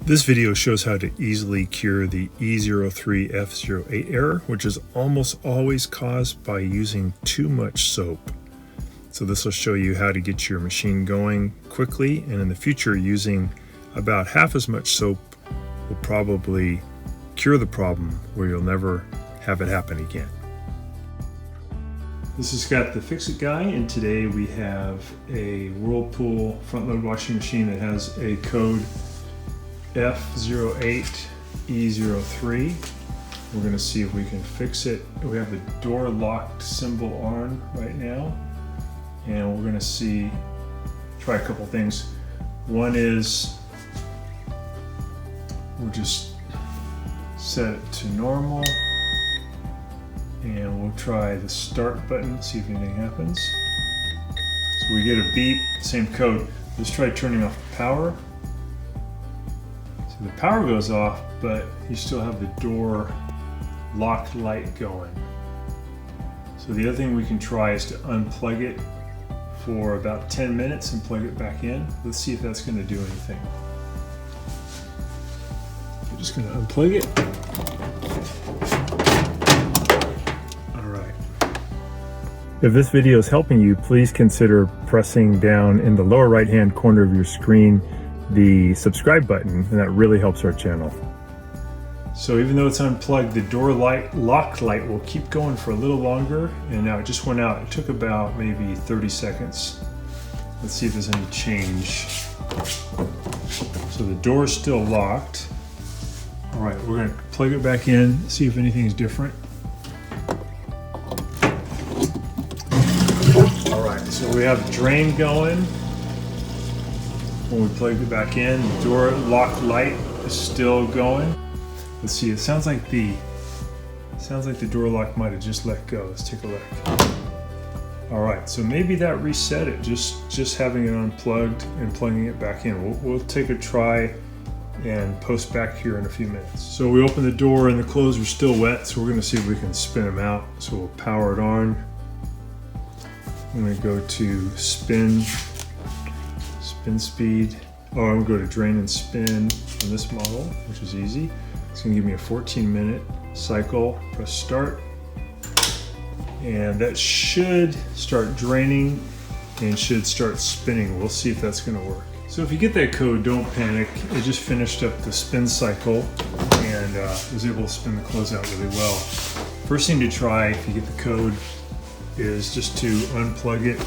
This video shows how to easily cure the E03F08 error, which is almost always caused by using too much soap. So this will show you how to get your machine going quickly, and in the future using about half as much soap will probably cure the problem where you'll never have it happen again. This is Scott the Fix-It Guy, and today we have a Whirlpool front-load washing machine that has a code F08E03. We're going to see if we can fix it. We have the door locked symbol on right now, and we're going to try a couple things. One is we'll just set it to normal, and we'll try the start button, see if anything happens. So we get a beep, same code. Let's try turning off the power. So the power goes off, but you still have the door lock light going. So the other thing we can try is to unplug it for about 10 minutes and plug it back in. Let's see if that's going to do anything. I'm just going to unplug it. If this video is helping you, please consider pressing down in the lower right hand corner of your screen the subscribe button, and that really helps our channel. So even though it's unplugged, the door lock light will keep going for a little longer, and now it just went out. It took about maybe 30 seconds. Let's see if there's any change. So the door is still locked. All right, we're going to plug it back in, see if anything is different. So we have drain going. When we plugged it back in, the door lock light is still going. Let's see, it sounds like the door lock might have just let go. Let's take a look. All right, so maybe that reset it, just having it unplugged and plugging it back in. We'll take a try and post back here in a few minutes. So we open the door and the clothes are still wet, so we're gonna see if we can spin them out. So we'll power it on. I'm going to go to spin speed. Oh, I'm going to go to drain and spin on this model, which is easy. It's going to give me a 14-minute cycle. Press start. And that should start draining and should start spinning. We'll see if that's going to work. So if you get that code, don't panic. It just finished up the spin cycle and was able to spin the clothes out really well. First thing to try, if you get the code, is just to unplug it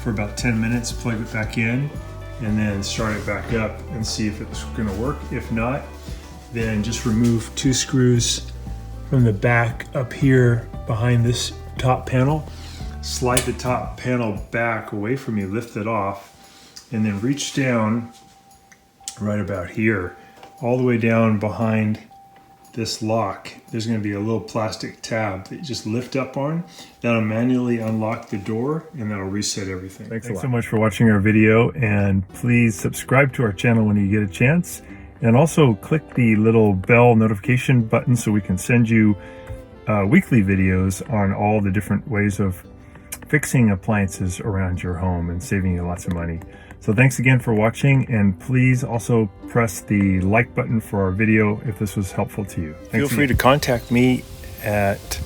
for about 10 minutes, plug it back in, and then start it back up and see if it's going to work. If not, then just remove 2 screws from the back up here behind this top panel. Slide the top panel back away from you, lift it off, and then reach down right about here, all the way down behind this lock. There's going to be a little plastic tab that you just lift up on. That'll manually unlock the door, and that'll reset everything. Thanks so much for watching our video, and please subscribe to our channel when you get a chance, and also click the little bell notification button so we can send you weekly videos on all the different ways of fixing appliances around your home and saving you lots of money. So thanks again for watching, and please also press the like button for our video if this was helpful to you. Feel free to contact me at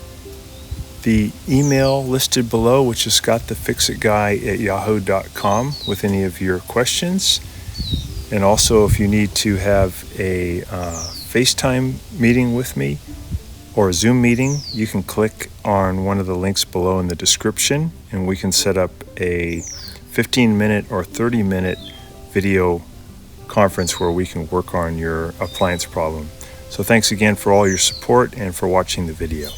the email listed below, which is scottthefixitguy@yahoo.com, with any of your questions. And also, if you need to have a FaceTime meeting with me or a Zoom meeting, you can click on one of the links below in the description, and we can set up a 15-minute or 30-minute video conference where we can work on your appliance problem. So thanks again for all your support and for watching the video.